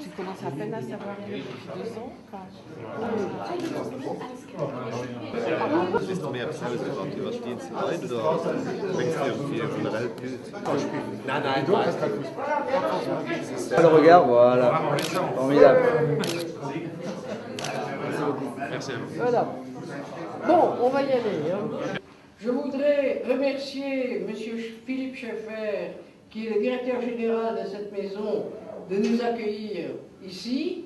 Tu commences à peine à savoir depuis 2 ans. Bist du mehr Pseudo-Wort überstehen zu wollen oder denkst du irgendwie von der Weltbild? Nein, Le regard, voilà. Formidable. Merci à vous. Voilà. Bon, on va y aller. Hein. Je voudrais remercier M. Philippe Schaeffer, qui est le directeur général de cette maison, de nous accueillir ici.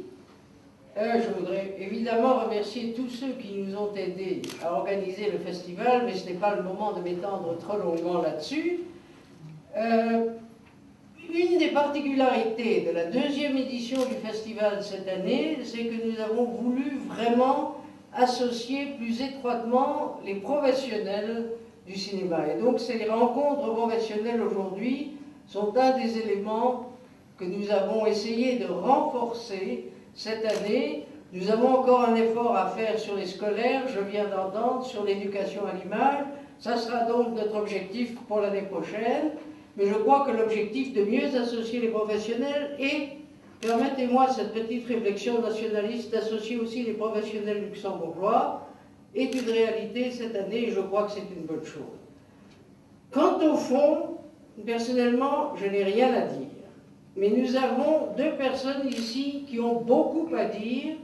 Je voudrais évidemment remercier tous ceux qui nous ont aidés à organiser le festival, mais ce n'est pas le moment de m'étendre trop longuement là-dessus. Une des particularités de la deuxième édition du festival cette année, c'est que nous avons voulu vraiment associer plus étroitement les professionnels du cinéma. Et donc ces rencontres professionnelles aujourd'hui sont un des éléments que nous avons essayé de renforcer cette année. Nous avons encore un effort à faire sur les scolaires, je viens d'entendre, sur l'éducation à l'image. Ça sera donc notre objectif pour l'année prochaine. Mais je crois que l'objectif de mieux associer les professionnels et, permettez-moi cette petite réflexion nationaliste, d'associer aussi les professionnels luxembourgeois, est une réalité cette année et je crois que c'est une bonne chose. Quant au fond, personnellement, je n'ai rien à dire. Mais nous avons deux personnes ici qui ont beaucoup à dire.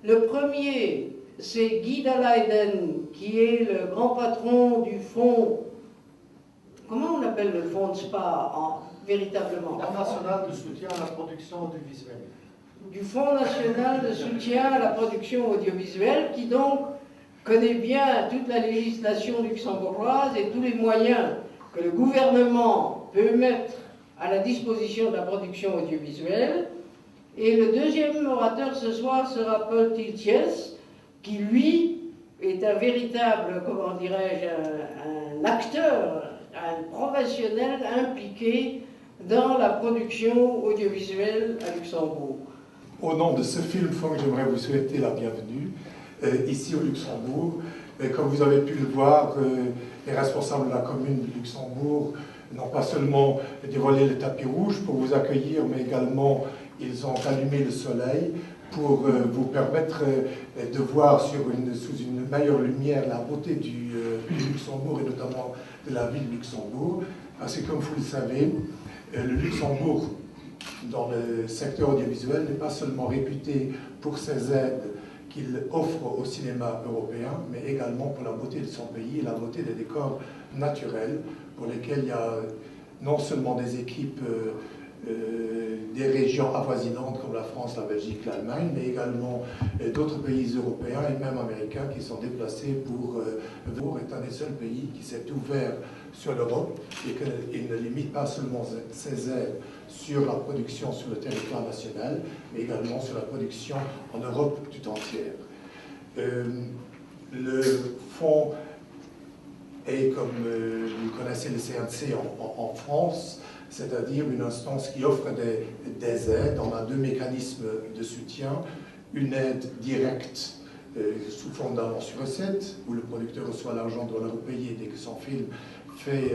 Le premier, c'est Guy Dalayden, qui est le grand patron du fonds. Comment on appelle le fonds de SPA véritablement? Fonds national de soutien à la production audiovisuelle. Du Fonds national de soutien à la production audiovisuelle, qui donc connaît bien toute la législation luxembourgeoise et tous les moyens que le gouvernement peut mettre à la disposition de la production audiovisuelle. Et le deuxième orateur ce soir sera Paul Tiltjes, qui lui est un véritable, comment dirais-je, un acteur, un professionnel impliqué dans la production audiovisuelle à Luxembourg. Au nom de ce film Funk, j'aimerais vous souhaiter la bienvenue ici au Luxembourg. Comme vous avez pu le voir, les responsables de la commune de Luxembourg n'ont pas seulement dévoilé le tapis rouge pour vous accueillir, mais également ils ont allumé le soleil pour vous permettre de voir sous une meilleure lumière la beauté du Luxembourg et notamment de la ville de Luxembourg. Parce que comme vous le savez, le Luxembourg, dans le secteur audiovisuel, n'est pas seulement réputé pour ses aides qu'il offre au cinéma européen, mais également pour la beauté de son pays et la beauté des décors naturels, pour lesquels il y a non seulement des équipes des régions avoisinantes comme la France, la Belgique, l'Allemagne, mais également d'autres pays européens et même américains qui sont déplacés pour est un des seuls pays qui s'est ouvert sur l'Europe et qu'il ne limite pas seulement ses aides sur la production sur le territoire national, mais également sur la production en Europe tout entière. Le fonds est, comme vous connaissez le CNC en France, c'est-à-dire une instance qui offre des aides. On a deux mécanismes de soutien, une aide directe sous forme d'avance sur recette, où le producteur reçoit l'argent doit le repayer dès que son film fait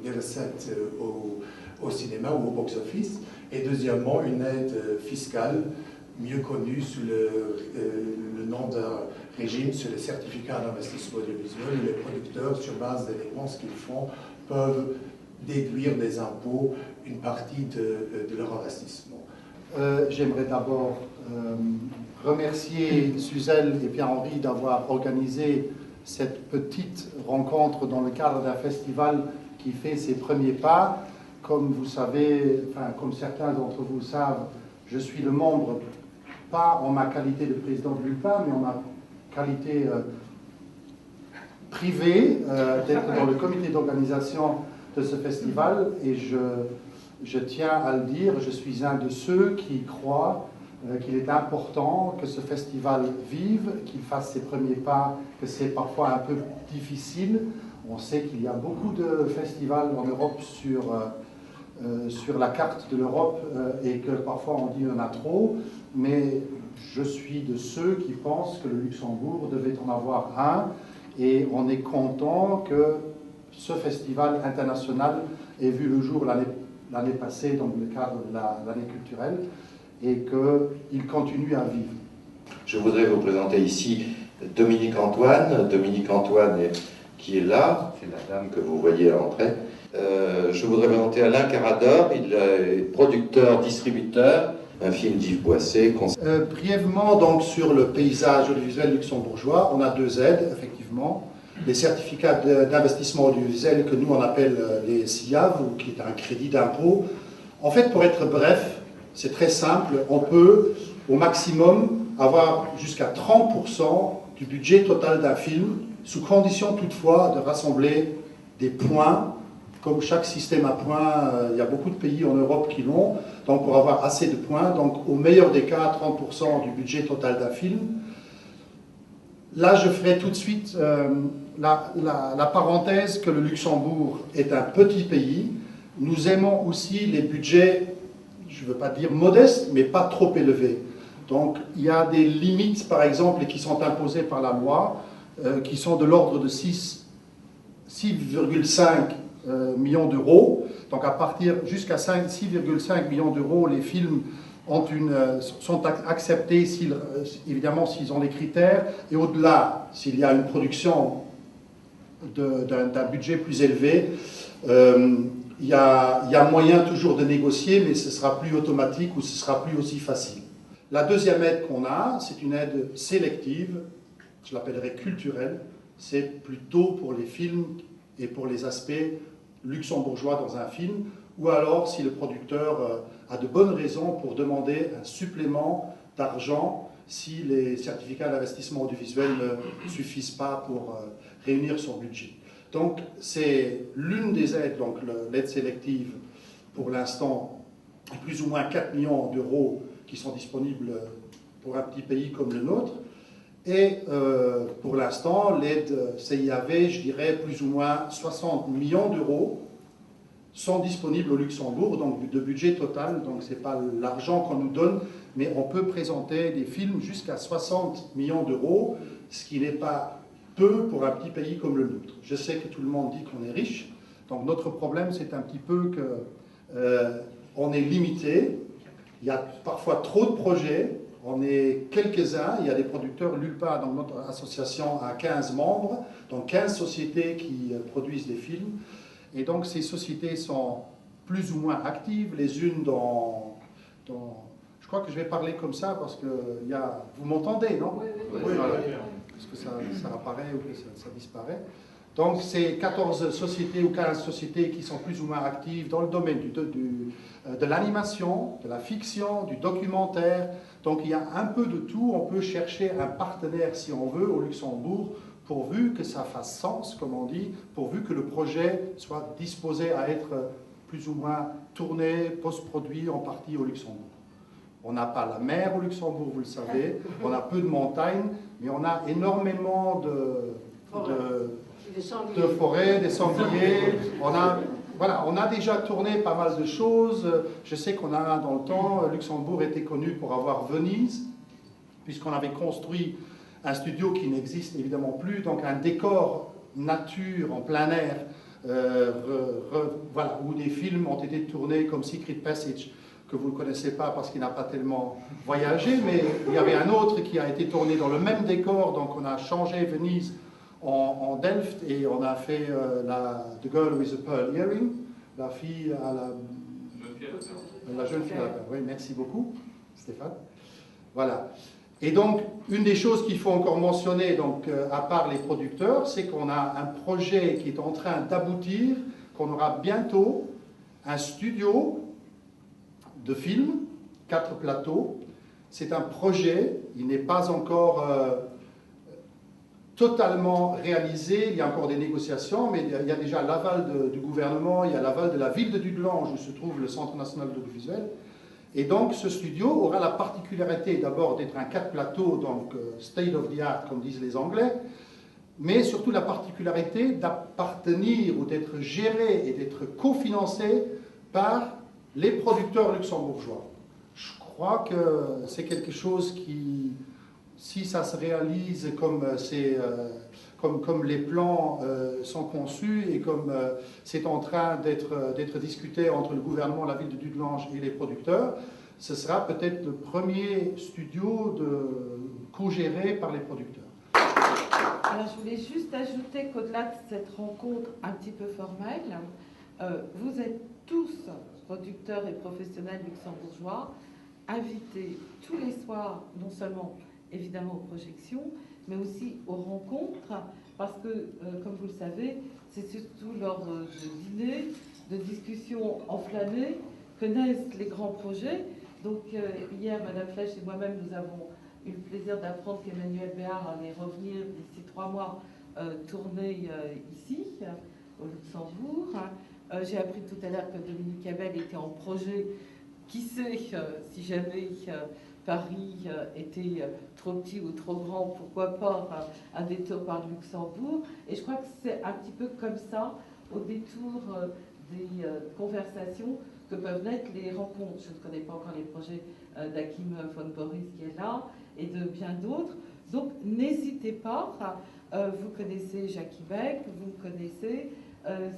des recettes au cinéma ou au box-office, et deuxièmement une aide fiscale, mieux connue sous le nom d'un régime sur les certificats d'investissement audiovisuel, où les producteurs, sur base des dépenses qu'ils font, peuvent déduire des impôts une partie de leur investissement. J'aimerais d'abord remercier Suzelle et Pierre-Henri d'avoir organisé cette petite rencontre dans le cadre d'un festival qui fait ses premiers pas. Comme vous savez, enfin comme certains d'entre vous savent, je suis le membre, pas en ma qualité de président de l'ULPA, mais en ma qualité privée, d'être dans le comité d'organisation de ce festival, et je tiens à le dire, je suis un de ceux qui croient qu'il est important que ce festival vive, qu'il fasse ses premiers pas, que c'est parfois un peu difficile. On sait qu'il y a beaucoup de festivals en Europe sur la carte de l'Europe et que parfois on dit qu'il y en a trop, mais je suis de ceux qui pensent que le Luxembourg devait en avoir un, et on est content que ce festival international ait vu le jour l'année passée dans le cadre de l'année culturelle et qu'il continue à vivre. Je voudrais vous présenter ici Dominique Antoine. Dominique Antoine qui est là, c'est la dame que vous voyez à l'entrée. Je voudrais présenter Alain Carador, il est producteur, distributeur, un film d'Yves Boisset. Brièvement, donc, sur le paysage audiovisuel luxembourgeois, on a deux aides, effectivement. Les certificats d'investissement audiovisuel que nous on appelle les CIAV, ou qui est un crédit d'impôt. En fait, pour être bref, c'est très simple, on peut au maximum avoir jusqu'à 30% du budget total d'un film, sous condition toutefois de rassembler des points. Comme chaque système à points, il y a beaucoup de pays en Europe qui l'ont, donc pour avoir assez de points, donc au meilleur des cas, 30% du budget total d'un film. Là, je ferai tout de suite la parenthèse que le Luxembourg est un petit pays. Nous aimons aussi les budgets, je ne veux pas dire modestes, mais pas trop élevés. Donc, il y a des limites, par exemple, qui sont imposées par la loi, qui sont de l'ordre de 6,5 millions d'euros. Donc à partir jusqu'à 6,5 millions d'euros, les films sont acceptés évidemment s'ils ont les critères. Et au-delà, s'il y a une production d'un budget plus élevé, il y a moyen toujours de négocier, mais ce sera plus automatique ou ce sera plus aussi facile. La deuxième aide qu'on a, c'est une aide sélective, je l'appellerais culturelle. C'est plutôt pour les films et pour les aspects luxembourgeois dans un film, ou alors si le producteur a de bonnes raisons pour demander un supplément d'argent si les certificats d'investissement audiovisuel ne suffisent pas pour réunir son budget. Donc c'est l'une des aides, donc l'aide sélective pour l'instant, plus ou moins 4 millions d'euros qui sont disponibles pour un petit pays comme le nôtre. Et pour l'instant, l'aide CIAV, je dirais plus ou moins 60 millions d'euros sont disponibles au Luxembourg, donc de budget total, donc ce n'est pas l'argent qu'on nous donne, mais on peut présenter des films jusqu'à 60 millions d'euros, ce qui n'est pas peu pour un petit pays comme le nôtre. Je sais que tout le monde dit qu'on est riche, donc notre problème c'est un petit peu qu'on est limité, il y a parfois trop de projets. On est quelques-uns, il y a des producteurs, l'ULPA, dans notre association, a 15 membres, donc 15 sociétés qui produisent des films. Et donc ces sociétés sont plus ou moins actives, les unes dans je crois que je vais parler comme ça parce que vous m'entendez, non? Oui. Voilà. Parce que ça apparaît ou que ça disparaît. Donc c'est 14 sociétés ou 15 sociétés qui sont plus ou moins actives dans le domaine de l'animation, de la fiction, du documentaire. Donc il y a un peu de tout, on peut chercher un partenaire si on veut au Luxembourg, pourvu que ça fasse sens, comme on dit, pourvu que le projet soit disposé à être plus ou moins tourné, post-produit en partie au Luxembourg. On n'a pas la mer au Luxembourg, vous le savez, on a peu de montagnes, mais on a énormément de forêts, des sangliers, on a déjà tourné pas mal de choses. Je sais qu'on a dans le temps, Luxembourg était connu pour avoir Venise, puisqu'on avait construit un studio qui n'existe évidemment plus, donc un décor nature en plein air, où des films ont été tournés comme Secret Passage, que vous ne connaissez pas parce qu'il n'a pas tellement voyagé, mais il y avait un autre qui a été tourné dans le même décor, donc on a changé Venise en Delft et on a fait The Girl with the Pearl Earring, la fille à la jeune fille à la perle. Oui, merci beaucoup, Stéphane. Voilà. Et donc, une des choses qu'il faut encore mentionner, donc, à part les producteurs, c'est qu'on a un projet qui est en train d'aboutir, qu'on aura bientôt un studio de films, 4 plateaux. C'est un projet, il n'est pas encore totalement réalisé, il y a encore des négociations, mais il y a déjà l'aval du gouvernement, il y a l'aval de la ville de Dudelange où se trouve le Centre national de l'audiovisuel. Et donc ce studio aura la particularité d'abord d'être un 4 plateaux, donc state of the art comme disent les Anglais, mais surtout la particularité d'appartenir ou d'être géré et d'être cofinancé par les producteurs luxembourgeois. Je crois que c'est quelque chose qui, si ça se réalise comme comme les plans sont conçus et comme c'est en train d'être discuté entre le gouvernement, la ville de Dudelange et les producteurs, ce sera peut-être le premier studio co-géré par les producteurs. Alors je voulais juste ajouter qu'au-delà de cette rencontre un petit peu formelle, vous êtes tous producteurs et professionnels luxembourgeois, invités tous les soirs, non seulement évidemment aux projections, mais aussi aux rencontres, parce que, comme vous le savez, c'est surtout lors de dîners, de discussions enflammées, que naissent les grands projets. Donc hier, Madame Flech et moi-même, nous avons eu le plaisir d'apprendre qu'Emmanuel Béard allait revenir d'ici 3 mois tourner ici, au Luxembourg. J'ai appris tout à l'heure que Dominique Abel était en projet. Qui sait si jamais Paris était trop petit ou trop grand, pourquoi pas un détour par le Luxembourg. Et je crois que c'est un petit peu comme ça, au détour des conversations, que peuvent naître les rencontres. Je ne connais pas encore les projets d'Akim von Boris qui est là, et de bien d'autres. Donc n'hésitez pas, vous connaissez Jackie Beck, vous me connaissez,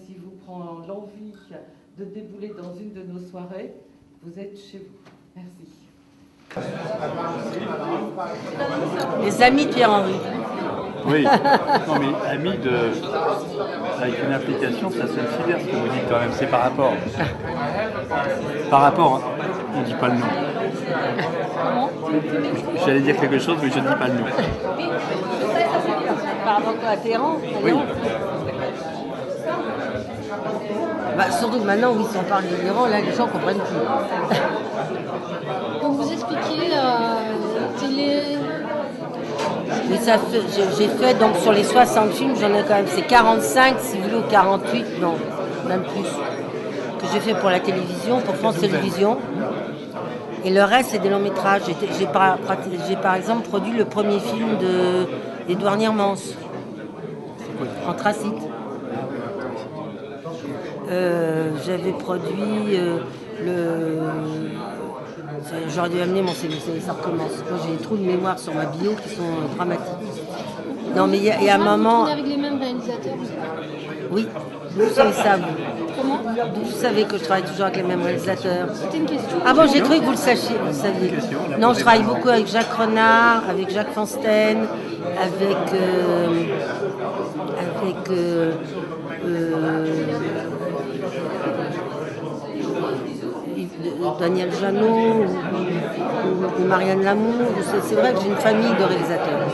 si vous prend l'envie de débouler dans une de nos soirées, vous êtes chez vous. Merci. Les amis de Pierre-Henri. Oui, non mais amis avec une application, ça sonne si bien ce que vous dites quand même, c'est par rapport. Par rapport, on ne dit pas le nom. J'allais dire quelque chose, mais je ne dis pas le nom. Par rapport à Téhéran. Oui. Bah, surtout que maintenant, oui, si on parle de l'Iran, là, les gens ne comprennent plus. Quand vous expliquez télé... Mais ça fait, j'ai fait, donc sur les 60 films, j'en ai quand même, c'est 45, si vous voulez, ou 48, non, même plus, que j'ai fait pour la télévision, pour France Télévisions. Et le reste, c'est des longs métrages. J'ai par exemple produit le premier film d'Édouard Niermans, Anthracite. J'avais produit j'aurais dû amener mon CV, ça recommence. Moi, j'ai des trous de mémoire sur ma bio qui sont dramatiques. Non, mais il y a un moment... Vous avec les mêmes réalisateurs? Oui, vous savez ça, vous. Comment? Vous savez que je travaille toujours avec les mêmes réalisateurs. C'était une question. Ah bon, j'ai cru que vous le sachiez, vous le saviez. Non, je travaille beaucoup avec Jacques Renard, avec Jacques Fansten, avec Daniel Jeannot ou Marianne Lamour. C'est vrai que j'ai une famille de réalisateurs.